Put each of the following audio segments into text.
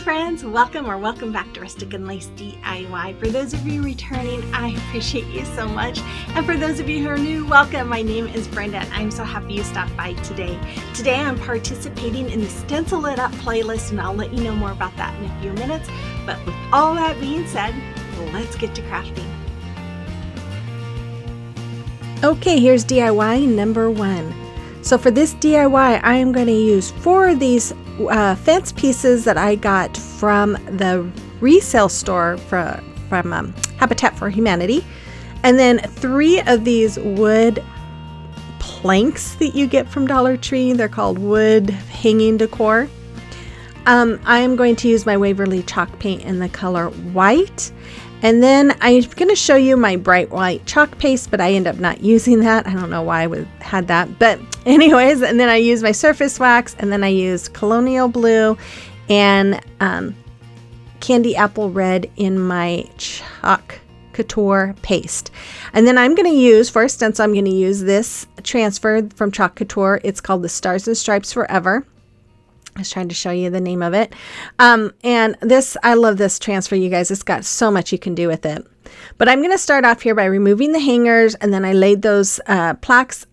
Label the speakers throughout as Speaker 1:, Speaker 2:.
Speaker 1: friends, welcome back to Rustic and Lace DIY. For those of you returning, I appreciate you so much. And for those of you who are new, welcome. My name is Brenda and I'm so happy you stopped by today. Today I'm participating in the Stencil It Up playlist and I'll let you know more about that in a few minutes. But with all that being said, let's get to crafting. Okay, here's DIY number 1. So for this DIY, I am going to use 4 of these fence pieces that I got from the resale store from Habitat for Humanity, and then 3 of these wood planks that you get from Dollar Tree. They're called wood hanging decor. I am going to use my Waverly chalk paint in the color white. And then I'm going to show you my bright white chalk paste, but I end up not using that. I don't know why I had that, but anyways, and then I use my surface wax, and then I use Colonial blue and candy apple red in my chalk couture paste. And then I'm going to use, for a stencil, I'm going to use this transfer from Chalk Couture. It's called the Stars and Stripes Forever. I was trying to show you the name of it. And this, I love this transfer, you guys. It's got so much you can do with it. But I'm going to start off here by removing the hangers, and then I laid those plaques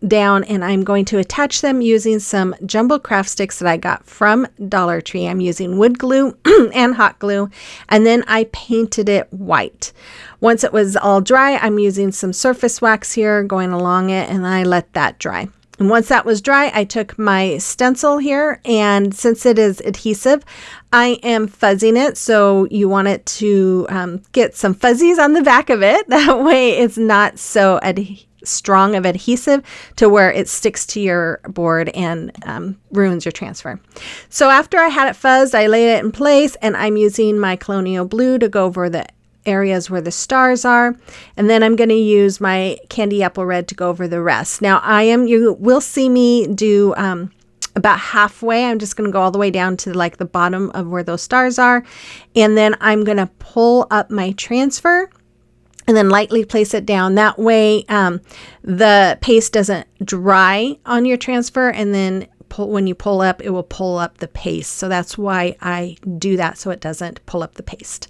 Speaker 1: down, and I'm going to attach them using some jumbo craft sticks that I got from Dollar Tree. I'm using wood glue and hot glue, and then I painted it white. Once it was all dry, I'm using some surface wax here going along it, and I let that dry. And once that was dry, I took my stencil here, and since it is adhesive, I am fuzzing it. So you want it to get some fuzzies on the back of it. That way it's not so strong of adhesive to where it sticks to your board and ruins your transfer. So after I had it fuzzed, I laid it in place, and I'm using my Colonial blue to go over the areas where the stars are, and then I'm going to use my candy apple red to go over the rest. Now you will see me do about halfway. I'm just going to go all the way down to like the bottom of where those stars are, and then I'm going to pull up my transfer and then lightly place it down. That way the paste doesn't dry on your transfer, and then when you pull up, it will pull up the paste. So that's why I do that, so it doesn't pull up the paste.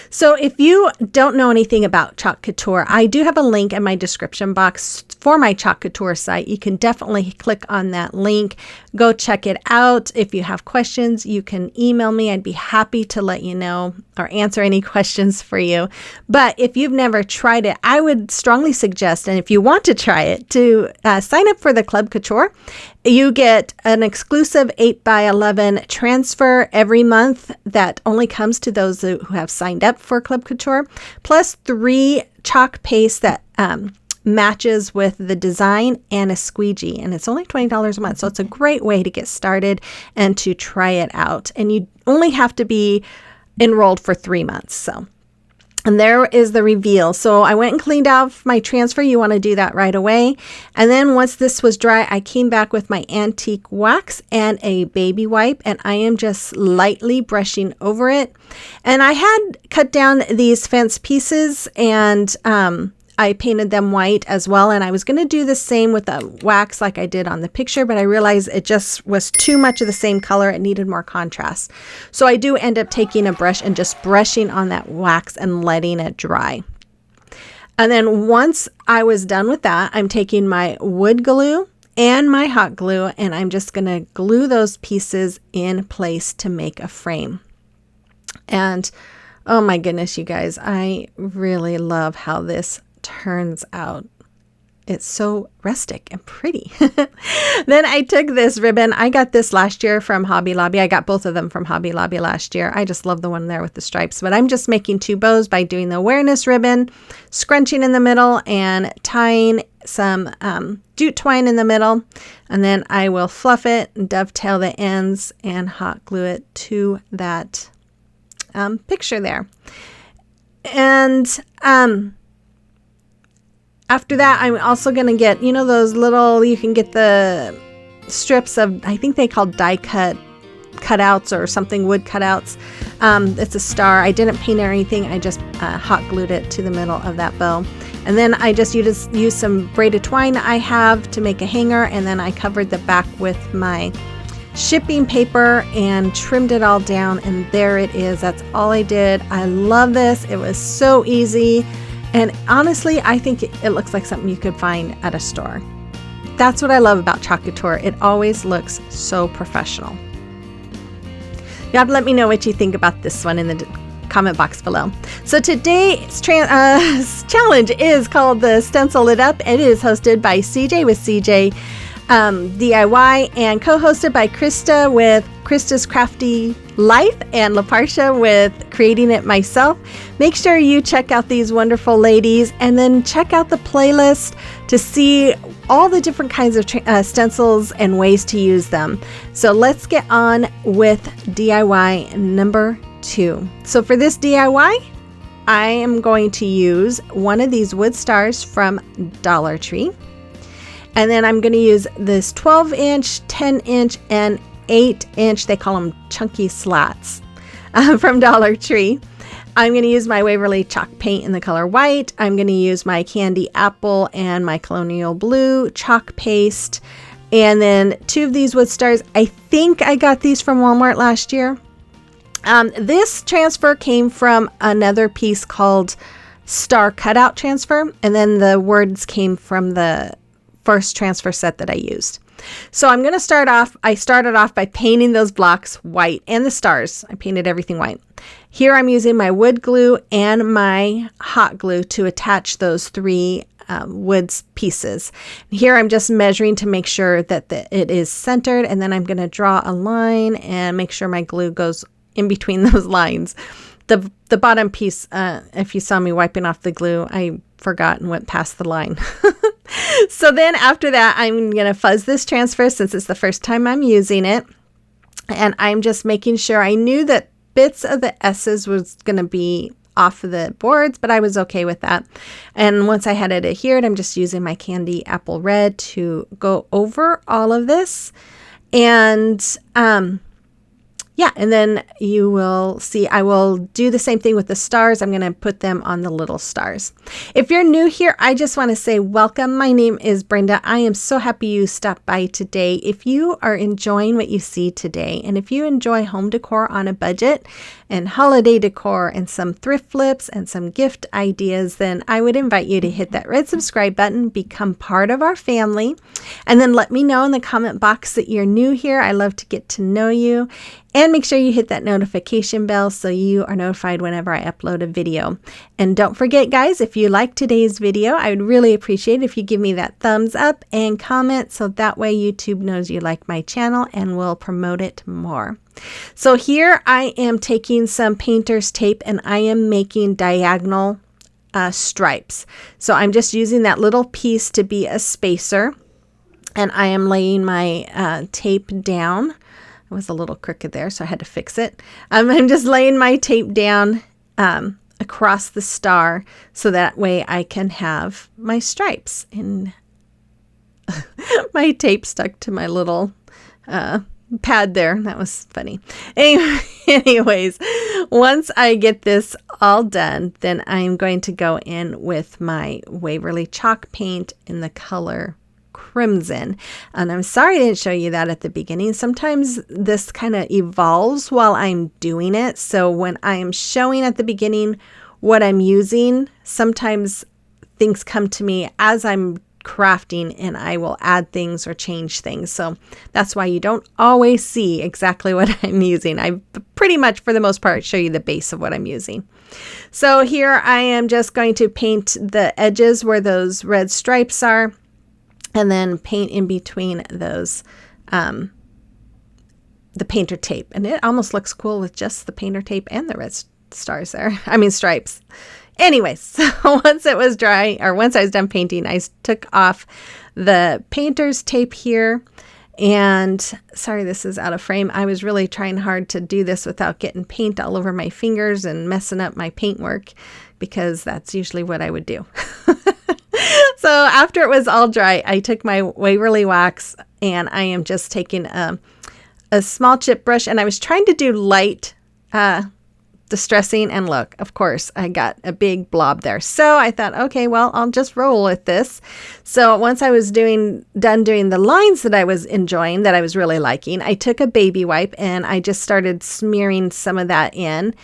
Speaker 1: So if you don't know anything about Chalk Couture, I do have a link in my description box for my Chalk Couture site. You can definitely click on that link. Go check it out. If you have questions, you can email me. I'd be happy to let you know or answer any questions for you. But if you've never tried it, I would strongly suggest, and if you want to try it, to sign up for the Club Couture. You get an exclusive 8x11 transfer every month that only comes to those who have signed up for Club Couture, plus 3 chalk paste that matches with the design and a squeegee. And it's only $20 a month. So it's a great way to get started and to try it out. And you only have to be enrolled for 3 months. And there is the reveal. So I went and cleaned off my transfer. You want to do that right away. And then once this was dry, I came back with my antique wax and a baby wipe, and I am just lightly brushing over it. And I had cut down these fence pieces, and I painted them white as well, and I was going to do the same with the wax like I did on the picture, but I realized it just was too much of the same color. It needed more contrast. So I do end up taking a brush and just brushing on that wax and letting it dry. And then once I was done with that, I'm taking my wood glue and my hot glue, and I'm just going to glue those pieces in place to make a frame. And oh my goodness, you guys, I really love how this turns out. It's so rustic and pretty. Then I took this ribbon. I got this last year from Hobby Lobby. I got both of them from Hobby Lobby last year. I just love the one there with the stripes, but I'm just making 2 bows by doing the awareness ribbon, scrunching in the middle, and tying some jute twine in the middle. And then I will fluff it and dovetail the ends and hot glue it to that picture there. And after that, I'm also going to get, those little, you can get the strips of, I think they call die cutouts or something, wood cutouts. It's a star. I didn't paint or anything. I just hot glued it to the middle of that bow. And then I just used some braided twine I have to make a hanger, and then I covered the back with my shipping paper and trimmed it all down, and there it is. That's all I did. I love this. It was so easy, and honestly, I think it looks like something you could find at a store. That's what I love about COUTURE. It always looks so professional. You have to let me know what you think about this one in the comment box below. So today's challenge is called the Stencil It Up. It is hosted by Ceej with Ceej DIY and co-hosted by Krista with Krista's Crafty Life and LaParsha with Creating It Myself. Make sure you check out these wonderful ladies and then check out the playlist to see all the different kinds of stencils and ways to use them. So let's get on with DIY number 2. So for this DIY, I am going to use one of these wood stars from Dollar Tree. And then I'm going to use this 12-inch, 10-inch, and 8-inch, they call them chunky slats, from Dollar Tree. I'm going to use my Waverly chalk paint in the color white. I'm going to use my candy apple and my Colonial blue chalk paste. And then 2 of these wood stars. I think I got these from Walmart last year. This transfer came from another piece called Star Cutout Transfer. And then the words came from the first transfer set that I used. So I'm going to start off, I started off by painting those blocks white and the stars. I painted everything white. Here I'm using my wood glue and my hot glue to attach those 3 wood pieces. Here I'm just measuring to make sure that it is centered, and then I'm going to draw a line and make sure my glue goes in between those lines. The bottom piece, if you saw me wiping off the glue, I forgot and went past the line. So then after that, I'm going to fuzz this transfer since it's the first time I'm using it. And I'm just making sure, I knew that bits of the S's was going to be off of the boards, but I was okay with that. And once I had it adhered, I'm just using my candy apple red to go over all of this. And yeah, and then you will see I will do the same thing with the stars. I'm going to put them on the little stars. If you're new here, I just want to say welcome. My name is Brenda. I am so happy you stopped by today. If you are enjoying what you see today, and if you enjoy home decor on a budget and holiday decor and some thrift flips and some gift ideas, then I would invite you to hit that red subscribe button, become part of our family, and then let me know in the comment box that you're new here. I love to get to know you. And make sure you hit that notification bell so you are notified whenever I upload a video. And don't forget, guys, if you like today's video, I would really appreciate it if you give me that thumbs up and comment, so that way YouTube knows you like my channel and will promote it more. So here I am taking some painter's tape and I am making diagonal stripes. So I'm just using that little piece to be a spacer, and I am laying my tape down. It was a little crooked there, so I had to fix it. I'm just laying my tape down across the star so that way I can have my stripes. And my tape stuck to my little pad there. That was funny. Anyways, once I get this all done, then I'm going to go in with my Waverly chalk paint in the color Crimson. And I'm sorry I didn't show you that at the beginning. Sometimes this kind of evolves while I'm doing it. So when I'm showing at the beginning what I'm using, sometimes things come to me as I'm crafting and I will add things or change things. So that's why you don't always see exactly what I'm using. I pretty much, for the most part, show you the base of what I'm using. So here I am just going to paint the edges where those red stripes are, and then paint in between those, the painter tape. And it almost looks cool with just the painter tape and the red stars there. I mean, stripes. Anyways, so once it was dry, or once I was done painting, I took off the painter's tape here. And sorry, this is out of frame. I was really trying hard to do this without getting paint all over my fingers and messing up my paint work, because that's usually what I would do. So after it was all dry, I took my Waverly wax and I am just taking a small chip brush, and I was trying to do light distressing. And look, of course, I got a big blob there. So I thought, okay, well, I'll just roll with this. So once I was done doing the lines that I was enjoying, that I was really liking, I took a baby wipe and I just started smearing some of that in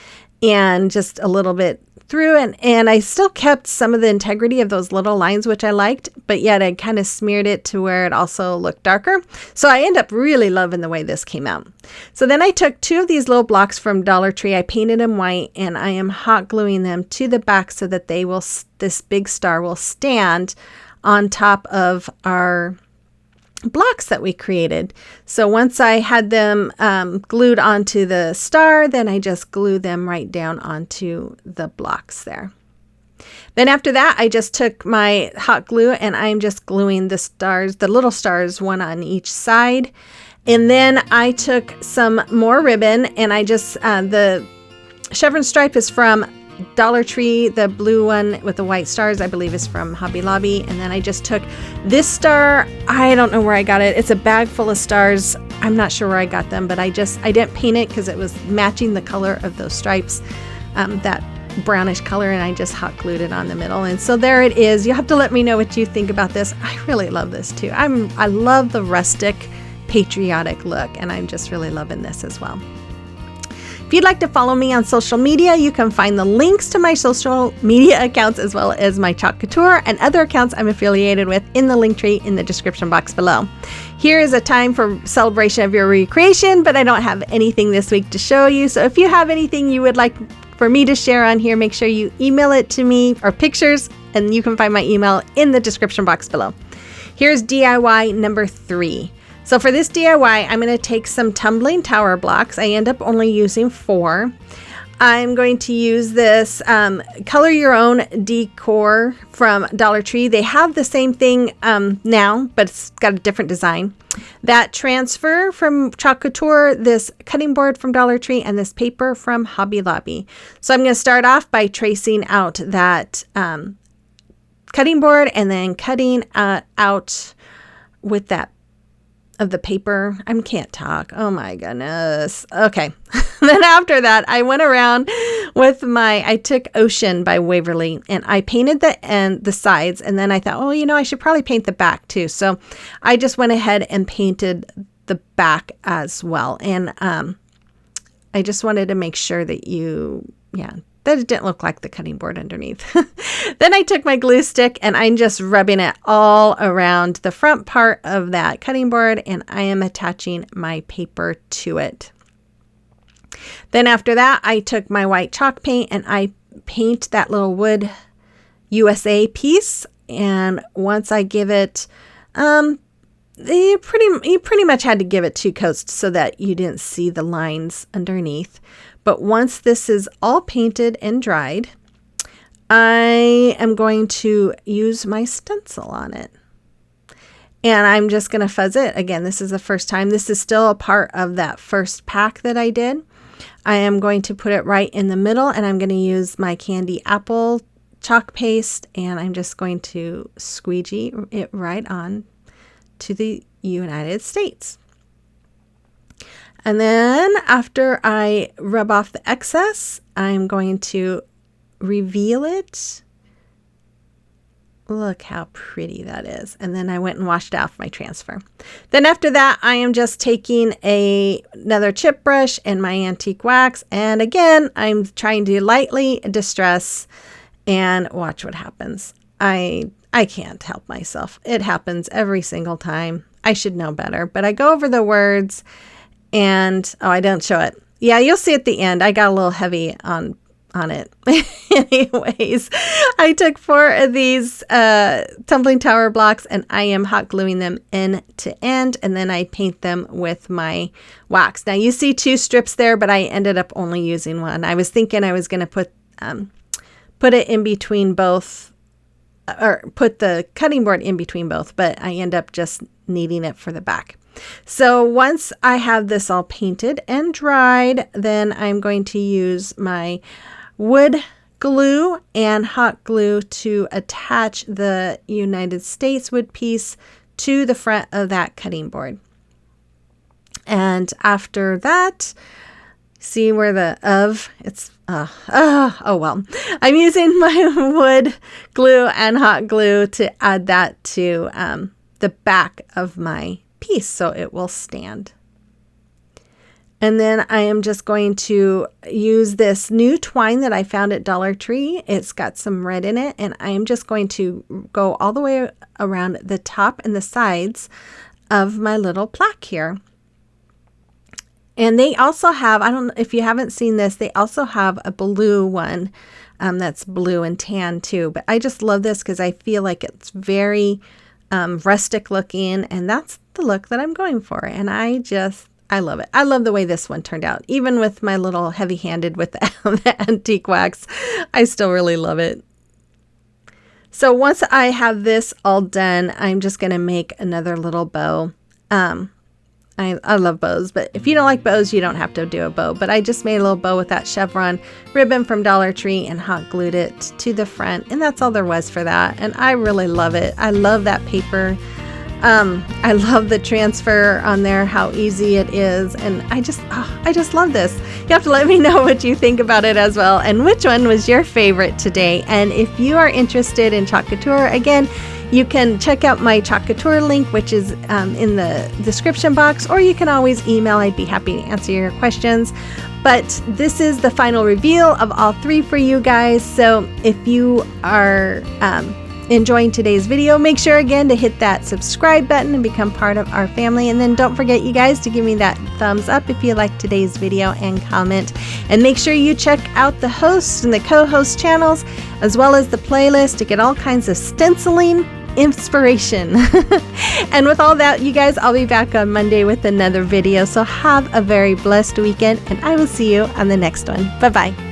Speaker 1: and just a little bit through it. And I still kept some of the integrity of those little lines, which I liked, but yet I kind of smeared it to where it also looked darker. So I end up really loving the way this came out. So then I took 2 of these little blocks from Dollar Tree. I painted them white and I am hot gluing them to the back so that they will, this big star will stand on top of our blocks that we created. So once I had them glued onto the star, then I just glue them right down onto the blocks there. Then after that, I just took my hot glue and I'm just gluing the stars, the little stars, one on each side. And then I took some more ribbon and I just, the chevron stripe is from Dollar Tree. The blue one with the white stars, I believe, is from Hobby Lobby. And then I just took this star. I don't know where I got it. It's a bag full of stars. I'm not sure where I got them, but I didn't paint it because it was matching the color of those stripes, that brownish color, and I just hot glued it on the middle. And so there it is. You have to let me know what you think about this. I really love this too. I love the rustic, patriotic look, and I'm just really loving this as well. If you'd like to follow me on social media, you can find the links to my social media accounts as well as my Chalk Couture and other accounts I'm affiliated with in the link tree in the description box below. Here is a time for celebration of your recreation, but I don't have anything this week to show you. So if you have anything you would like for me to share on here, make sure you email it to me, or pictures, and you can find my email in the description box below. Here's DIY number 3. So for this DIY, I'm going to take some tumbling tower blocks. I end up only using 4. I'm going to use this Color Your Own Décor from Dollar Tree. They have the same thing now, but it's got a different design. That transfer from Chalk Couture, this cutting board from Dollar Tree, and this paper from Hobby Lobby. So I'm going to start off by tracing out that cutting board and then cutting out with that of the paper. I can't talk. Oh my goodness. Okay. Then after that, I went around with I took Ocean by Waverly and I painted the sides, and then I thought, oh, I should probably paint the back too. So I just went ahead and painted the back as well. And I just wanted to make sure that that it didn't look like the cutting board underneath. Then I took my glue stick and I'm just rubbing it all around the front part of that cutting board, and I am attaching my paper to it. Then after that, I took my white chalk paint and I paint that little wood USA piece. And once I give it, you pretty much had to give it 2 coats so that you didn't see the lines underneath. But once this is all painted and dried, I am going to use my stencil on it. And I'm just going to fuzz it. Again, this is the first time. This is still a part of that first pack that I did. I am going to put it right in the middle, and I'm going to use my candy apple chalk paste, and I'm just going to squeegee it right on to the United States. And then after I rub off the excess, I'm going to reveal it. Look how pretty that is. And then I went and washed off my transfer. Then after that, I am just taking another chip brush and my antique wax. And again, I'm trying to lightly distress and watch what happens. I can't help myself. It happens every single time. I should know better, but I go over the words and, I don't show it. Yeah, you'll see at the end. I got a little heavy on it. Anyways, I took 4 of these tumbling tower blocks and I am hot gluing them end to end, and then I paint them with my wax. Now you see 2 strips there, but I ended up only using 1. I was thinking I was going to put it in between both, or put the cutting board in between both, but I end up just needing it for the back. So once I have this all painted and dried, then I'm going to use my wood glue and hot glue to attach the United States wood piece to the front of that cutting board. And after that, See where the it's, oh well. I'm using my wood glue and hot glue to add that to the back of my piece so it will stand. And then I am just going to use this new twine that I found at Dollar Tree. It's got some red in it, and I am just going to go all the way around the top and the sides of my little plaque here. And they also have, I don't know if you haven't seen this, they also have a blue one that's blue and tan too. But I just love this because I feel like it's very rustic looking, and that's the look that I'm going for. And I love it. I love the way this one turned out. Even with my little heavy-handed with the antique wax, I still really love it. So once I have this all done, I'm just going to make another little bow. I love bows, but if you don't like bows, you don't have to do a bow. But I just made a little bow with that chevron ribbon from Dollar Tree and hot glued it to the front. And that's all there was for that. And I really love it. I love that paper. I love the transfer on there, how easy it is. And I just love this. You have to let me know what you think about it as well, and which one was your favorite today. And if you are interested in Chalk Couture, again, you can check out my Chalk Couture link, which is in the description box, or you can always email. I'd be happy to answer your questions. But this is the final reveal of all three for you guys. So if you are enjoying today's video, make sure again to hit that subscribe button and become part of our family. And then don't forget, you guys, to give me that thumbs up if you like today's video and comment. And make sure you check out the host and the co-host channels, as well as the playlist, to get all kinds of stenciling inspiration. And with all that, you guys, I'll be back on Monday with another video. So have a very blessed weekend, and I will see you on the next one. Bye-bye.